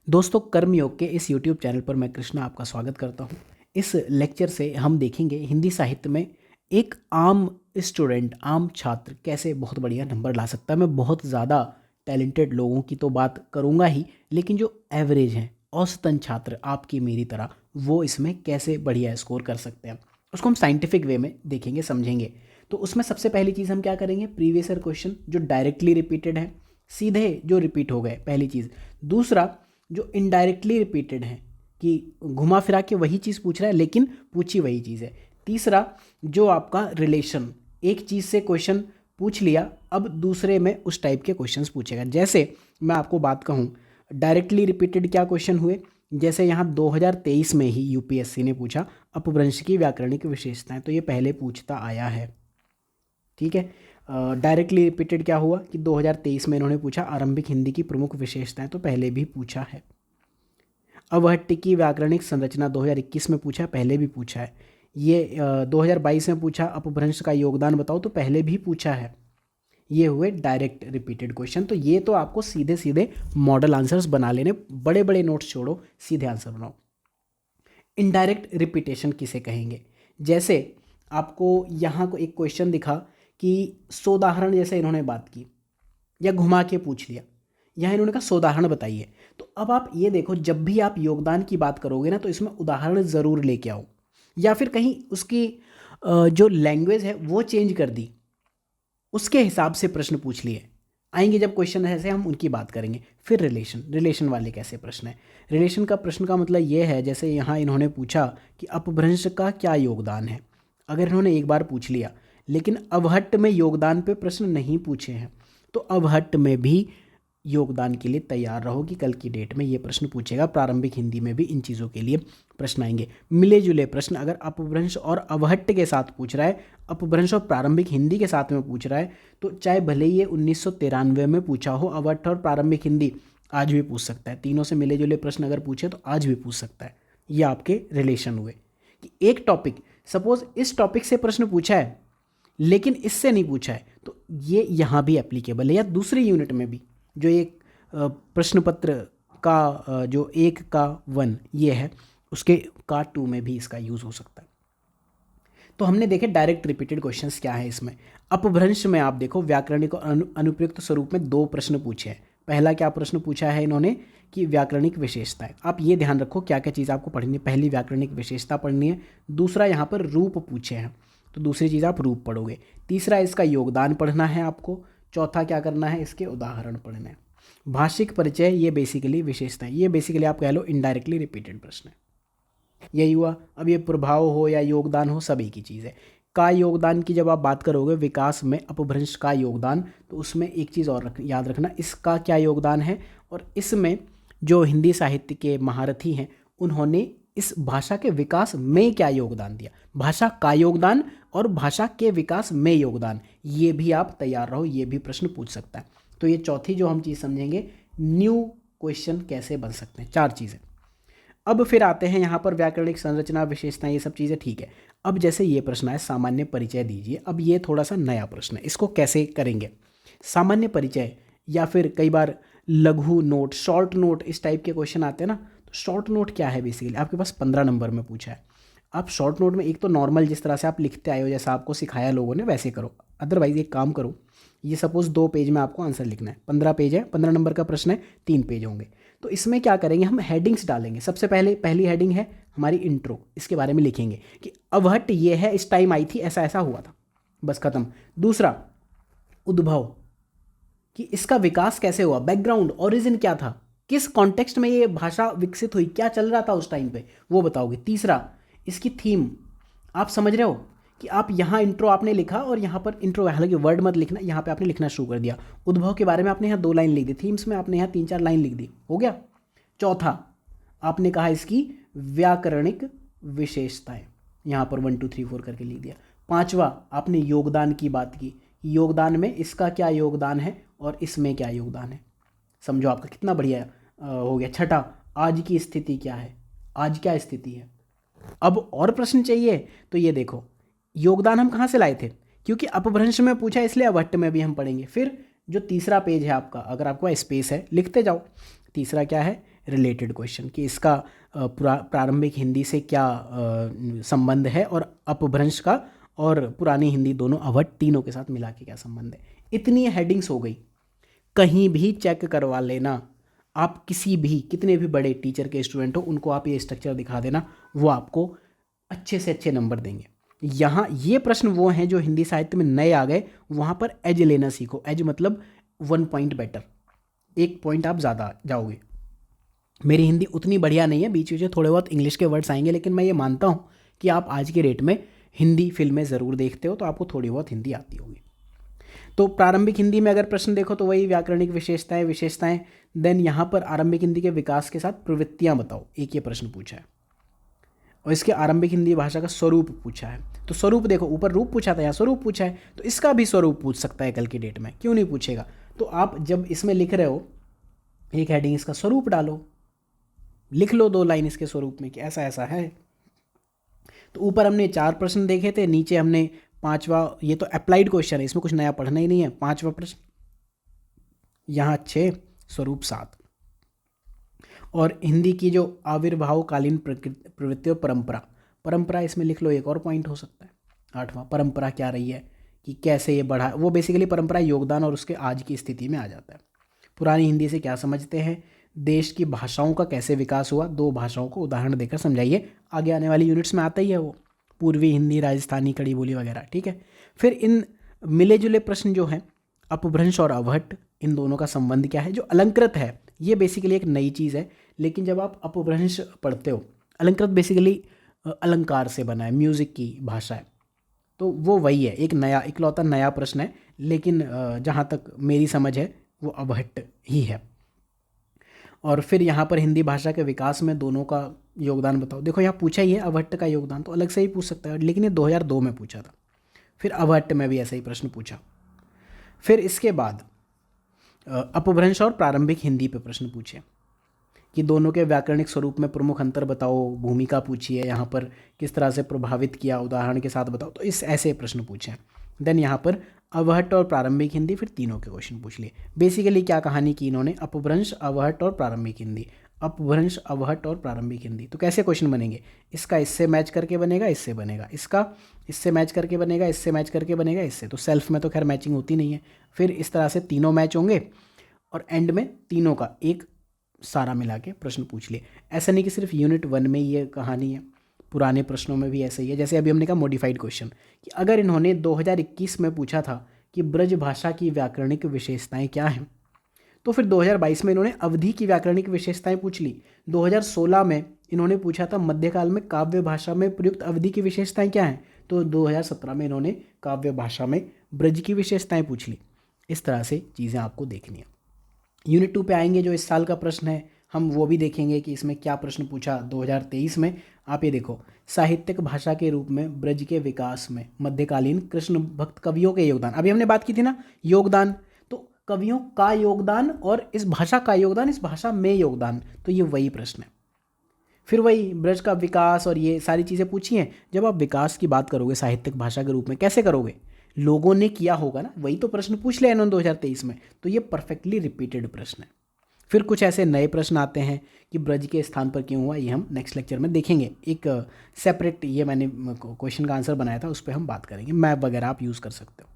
दोस्तों, कर्मयोग के इस यूट्यूब चैनल पर मैं कृष्णा आपका स्वागत करता हूं। इस लेक्चर से हम देखेंगे हिंदी साहित्य में एक आम स्टूडेंट, आम छात्र कैसे बहुत बढ़िया नंबर ला सकता है। मैं बहुत ज़्यादा टैलेंटेड लोगों की तो बात करूंगा ही, लेकिन जो एवरेज हैं, औसतन छात्र आपकी मेरी तरह, वो इसमें कैसे बढ़िया स्कोर कर सकते हैं, उसको हम साइंटिफिक वे में देखेंगे, समझेंगे। तो उसमें सबसे पहली चीज़ हम क्या करेंगे, प्रीवियस ईयर क्वेश्चन जो डायरेक्टली रिपीटेड है, सीधे जो रिपीट हो गए, पहली चीज़। दूसरा, जो इनडायरेक्टली रिपीटेड है कि घुमा फिरा के वही चीज़ पूछ रहा है लेकिन पूछी वही चीज़ है। तीसरा, जो आपका रिलेशन, एक चीज़ से क्वेश्चन पूछ लिया, अब दूसरे में उस टाइप के क्वेश्चंस पूछेगा। जैसे मैं आपको बात कहूँ, डायरेक्टली रिपीटेड क्या क्वेश्चन हुए, जैसे यहाँ 2023 में ही यूपीएससी ने पूछा अपभ्रंश की व्याकरणिक विशेषताएं, तो ये पहले पूछता आया है, ठीक है। डायरेक्टली रिपीटेड क्या हुआ कि 2023 में इन्होंने पूछा आरंभिक हिंदी की प्रमुख विशेषताएं, तो पहले भी पूछा है। अवहट्टी की व्याकरणिक संरचना 2021 में पूछा, पहले भी पूछा है। ये 2022 में पूछा अपभ्रंश का योगदान बताओ, तो पहले भी पूछा है। ये हुए डायरेक्ट रिपीटेड क्वेश्चन। तो ये तो आपको सीधे सीधे मॉडल आंसर्स बना लेने, बड़े बड़े नोट्स छोड़ो, सीधे आंसर बनाओ। इनडायरेक्ट रिपीटेशन किसे कहेंगे, जैसे आपको यहाँ को एक क्वेश्चन दिखा कि सोदाहरण, जैसे इन्होंने बात की या घुमा के पूछ लिया, यहाँ इन्होंने कहा सोदाहरण बताइए। तो अब आप ये देखो, जब भी आप योगदान की बात करोगे ना, तो इसमें उदाहरण ज़रूर लेके आओ, या फिर कहीं उसकी जो लैंग्वेज है वो चेंज कर दी, उसके हिसाब से प्रश्न पूछ लिए। आएंगे जब क्वेश्चन ऐसे, हम उनकी बात करेंगे। फिर रिलेशन वाले कैसे प्रश्न है। रिलेशन का प्रश्न का मतलब ये है, जैसे यहाँ इन्होंने पूछा कि अपभ्रंश का क्या योगदान है। अगर इन्होंने एक बार पूछ लिया, लेकिन अवहट्ट में योगदान पे प्रश्न नहीं पूछे हैं, तो अवहट्ट में भी योगदान के लिए तैयार रहो कि कल की डेट में ये प्रश्न पूछेगा। प्रारंभिक हिंदी में भी इन चीज़ों के लिए प्रश्न आएंगे। मिले जुले प्रश्न अगर अपभ्रंश और अवहट्ट के साथ पूछ रहा है, अपभ्रंश और प्रारंभिक हिंदी के साथ में पूछ रहा है, तो चाहे भले ये 1993 में पूछा हो, अवहट्ट और प्रारंभिक हिंदी आज भी पूछ सकता है। तीनों से मिले जुले प्रश्न अगर पूछे तो आज भी पूछ सकता है। ये आपके रिलेशन हुए कि एक टॉपिक, सपोज इस टॉपिक से प्रश्न पूछा है लेकिन इससे नहीं पूछा है, तो ये यहाँ भी एप्लीकेबल है। या दूसरी यूनिट में भी जो एक प्रश्न पत्र का जो 1 का 1 ये है, उसके का 2 में भी इसका यूज़ हो सकता है। तो हमने देखे डायरेक्ट रिपीटेड क्वेश्चंस क्या है इसमें। अपभ्रंश में आप देखो, व्याकरणिक और अनुप्रयुक्त स्वरूप में 2 प्रश्न पूछे हैं। पहला क्या प्रश्न पूछा है इन्होंने कि व्याकरणिक विशेषताएं। आप ये ध्यान रखो क्या क्या चीज़ आपको पढ़नी है। पहली व्याकरणिक विशेषता पढ़नी है। दूसरा यहाँ पर रूप पूछे हैं, तो दूसरी चीज़ आप रूप पढ़ोगे। तीसरा इसका योगदान पढ़ना है आपको। चौथा क्या करना है, इसके उदाहरण पढ़ने हैं। भाषिक परिचय, ये बेसिकली विशेषताएं, ये बेसिकली आप कह लो इनडायरेक्टली रिपीटेड प्रश्न है। यही हुआ। अब ये प्रभाव हो या योगदान हो, सब एक ही चीज़ है। का योगदान की जब आप बात करोगे विकास में अपभ्रंश का योगदान, तो उसमें एक चीज़ और याद रखना, इसका क्या योगदान है। और इसमें जो हिंदी साहित्य के महारथी हैं, उन्होंने इस भाषा के विकास में क्या योगदान दिया। भाषा का योगदान और भाषा के विकास में योगदान, ये भी आप तैयार रहो, ये भी प्रश्न पूछ सकता है। तो ये चौथी जो हम चीज़ समझेंगे, न्यू क्वेश्चन कैसे बन सकते हैं, 4 चीज़ें। अब फिर आते हैं यहाँ पर व्याकरणिक संरचना, विशेषताएं, ये सब चीज़ें ठीक है। अब जैसे ये प्रश्न है सामान्य परिचय दीजिए, अब ये थोड़ा सा नया प्रश्न है, इसको कैसे करेंगे। सामान्य परिचय या फिर कई बार लघु नोट, शॉर्ट नोट, इस टाइप के क्वेश्चन आते हैं ना। तो शॉर्ट नोट क्या है, बेसिकली आपके पास 15 नंबर में पूछा है। आप शॉर्ट नोट में एक तो नॉर्मल जिस तरह से आप लिखते आए हो, जैसा आपको सिखाया लोगों ने, वैसे करो। अदरवाइज एक काम करो, ये सपोज 2 पेज में आपको आंसर लिखना है, 15 पेज है, 15 नंबर का प्रश्न है, 3 पेज होंगे। तो इसमें क्या करेंगे, हम हेडिंग्स डालेंगे। सबसे पहले पहली हेडिंग है हमारी इंट्रो, इसके बारे में लिखेंगे कि अवहट्ट ये है, इस टाइम आई थी, ऐसा ऐसा हुआ था, बस खत्म। दूसरा, उद्भव, कि इसका विकास कैसे हुआ, बैकग्राउंड, ओरिजिन क्या था, किस कॉन्टेक्स्ट में ये भाषा विकसित हुई, क्या चल रहा था उस टाइम पे, वो बताओगे। तीसरा, इसकी थीम। आप समझ रहे हो कि आप यहाँ इंट्रो आपने लिखा और यहाँ पर इंट्रो, हालांकि वर्ड मत लिखना, यहाँ पे आपने लिखना शुरू कर दिया। उद्भव के बारे में आपने यहाँ 2 लाइन लिख दी, थीम्स में आपने यहाँ 3-4 लाइन लिख दी, हो गया। चौथा, आपने कहा इसकी व्याकरणिक विशेषताएं, यहाँ पर 1 2 3 4 करके लिख दिया। पांचवा, आपने योगदान की बात की, योगदान में इसका क्या योगदान है और इसमें क्या योगदान है। समझो आपका कितना बढ़िया हो गया। छठा, आज की स्थिति क्या है, आज क्या स्थिति है। अब और प्रश्न चाहिए तो ये देखो, योगदान हम कहाँ से लाए थे, क्योंकि अपभ्रंश में पूछा इसलिए अवहट्ट में भी हम पढ़ेंगे। फिर जो तीसरा पेज है आपका, अगर आपको स्पेस है लिखते जाओ। तीसरा क्या है, रिलेटेड क्वेश्चन कि इसका प्रारंभिक हिंदी से क्या संबंध है, और अपभ्रंश का और पुरानी हिंदी दोनों अवध तीनों के साथ मिला के क्या संबंध है। इतनी हेडिंग्स हो गई, कहीं भी चेक करवा लेना। आप किसी भी कितने भी बड़े टीचर के स्टूडेंट हो, उनको आप ये स्ट्रक्चर दिखा देना, वो आपको अच्छे से अच्छे नंबर देंगे। यहाँ ये प्रश्न वो हैं जो हिंदी साहित्य में नए आ गए, वहाँ पर एज लेना सीखो। एज मतलब 1 पॉइंट बेटर, 1 पॉइंट आप ज़्यादा जाओगे। मेरी हिंदी उतनी बढ़िया नहीं है, बीच बीच थोड़े बहुत इंग्लिश के वर्ड्स आएंगे, लेकिन मैं ये मानता हूँ कि आप आज के डेट में हिंदी फिल्में ज़रूर देखते हो, तो आपको थोड़ी बहुत हिंदी आती होगी। तो प्रारंभिक हिंदी में अगर प्रश्न देखो तो वही व्याकरणिक विशेषताएं। देन यहाँ पर आरंभिक हिंदी के विकास के साथ प्रवृत्तियाँ बताओ, एक ये प्रश्न पूछा है। और इसके आरंभिक हिंदी भाषा का स्वरूप पूछा है। तो स्वरूप देखो, ऊपर रूप पूछा था, यहाँ स्वरूप पूछा है, तो इसका भी स्वरूप पूछ सकता है कल की डेट में, क्यों नहीं पूछेगा। तो आप जब इसमें लिख रहे हो एक हेडिंग, इसका स्वरूप डालो, लिख लो 2 लाइन इसके स्वरूप में कि ऐसा ऐसा है। तो ऊपर हमने 4 प्रश्न देखे थे, नीचे हमने 5वां, ये तो अप्लाइड क्वेश्चन है, इसमें कुछ नया पढ़ना ही नहीं है। 5वां प्रश्न, यहाँ 6, स्वरूप 7। और हिंदी की जो आविर्भावकालीन प्रवृत्ति और परंपरा इसमें लिख लो, एक और पॉइंट हो सकता है। 8वां, परंपरा क्या रही है कि कैसे ये बढ़ा, वो बेसिकली परंपरा योगदान और उसके आज की स्थिति में आ जाता है। पुरानी हिंदी से क्या समझते हैं, देश की भाषाओं का कैसे विकास हुआ, 2 भाषाओं को उदाहरण देकर समझाइए। आगे आने वाली यूनिट्स में आता ही है वो, पूर्वी हिंदी, राजस्थानी, खड़ी बोली वगैरह, ठीक है। फिर इन मिले जुले प्रश्न जो हैं, अपभ्रंश और अवहट्ट, इन दोनों का संबंध क्या है। जो अलंकृत है ये बेसिकली एक नई चीज़ है, लेकिन जब आप अपभ्रंश पढ़ते हो, अलंकृत बेसिकली अलंकार से बना है, म्यूज़िक की भाषा है, तो वो वही है, एक नया इकलौता नया प्रश्न है। लेकिन जहाँ तक मेरी समझ है वो अवहट्ट ही है। और फिर यहाँ पर हिंदी भाषा के विकास में दोनों का योगदान बताओ। देखो यहाँ पूछा ही है अवहट्ट का योगदान, तो अलग से ही पूछ सकता है, लेकिन ये 2002 में पूछा था। फिर अवहट्ट में भी ऐसा ही प्रश्न पूछा। फिर इसके बाद अपभ्रंश और प्रारंभिक हिंदी पे प्रश्न पूछे कि दोनों के व्याकरणिक स्वरूप में प्रमुख अंतर बताओ, भूमिका पूछिए, यहाँ पर किस तरह से प्रभावित किया, उदाहरण के साथ बताओ। तो इस ऐसे प्रश्न पूछे। देन यहाँ पर अवहट्ट और प्रारंभिक हिंदी, फिर तीनों के क्वेश्चन पूछ लिए। बेसिकली क्या कहानी की इन्होंने, अपभ्रंश, अवहट्ट और प्रारंभिक हिंदी, अपभ्रंश, अवहट्ट और प्रारंभिक हिंदी। तो कैसे क्वेश्चन बनेंगे, इसका इससे मैच करके बनेगा, इससे बनेगा, इसका इससे मैच करके बनेगा, इससे मैच करके बनेगा, इससे। तो सेल्फ में तो खैर मैचिंग होती नहीं है। फिर इस तरह से तीनों मैच होंगे और एंड में तीनों का एक सारा मिला के प्रश्न पूछ लिए। ऐसा नहीं कि सिर्फ यूनिट 1 में ये कहानी है, पुराने प्रश्नों में भी ऐसा ही है। जैसे अभी हमने कहा मॉडिफाइड क्वेश्चन, कि अगर इन्होंने 2021 में पूछा था कि ब्रज भाषा की व्याकरणिक विशेषताएं क्या हैं, तो फिर 2022 में इन्होंने अवधि की व्याकरणिक विशेषताएं पूछ ली। 2016 में इन्होंने पूछा था मध्यकाल में काव्य भाषा में प्रयुक्त अवधि की विशेषताएं क्या हैं, तो 2017 में इन्होंने काव्य भाषा में ब्रज की विशेषताएं पूछ ली। इस तरह से चीज़ें आपको देखनी है। यूनिट 2 पे आएंगे, जो इस साल का प्रश्न है, हम वो भी देखेंगे कि इसमें क्या प्रश्न पूछा 2023 में। आप ये देखो, साहित्यिक भाषा के रूप में ब्रज के विकास में मध्यकालीन कृष्ण भक्त कवियों के योगदान। अभी हमने बात की थी ना योगदान, तो कवियों का योगदान और इस भाषा का योगदान, इस भाषा में योगदान, तो ये वही प्रश्न है। फिर वही ब्रज का विकास और ये सारी चीज़ें पूछी हैं। जब आप विकास की बात करोगे साहित्यिक भाषा के रूप में, कैसे करोगे, लोगों ने किया होगा ना, वही तो प्रश्न पूछ लिया इन्होंने 2023 में। तो ये परफेक्टली रिपीटेड प्रश्न है। फिर कुछ ऐसे नए प्रश्न आते हैं कि ब्रज के स्थान पर क्यों हुआ, ये हम नेक्स्ट लेक्चर में देखेंगे। एक सेपरेट ये मैंने क्वेश्चन का आंसर बनाया था, उस पर हम बात करेंगे, मैप वगैरह आप यूज़ कर सकते हो।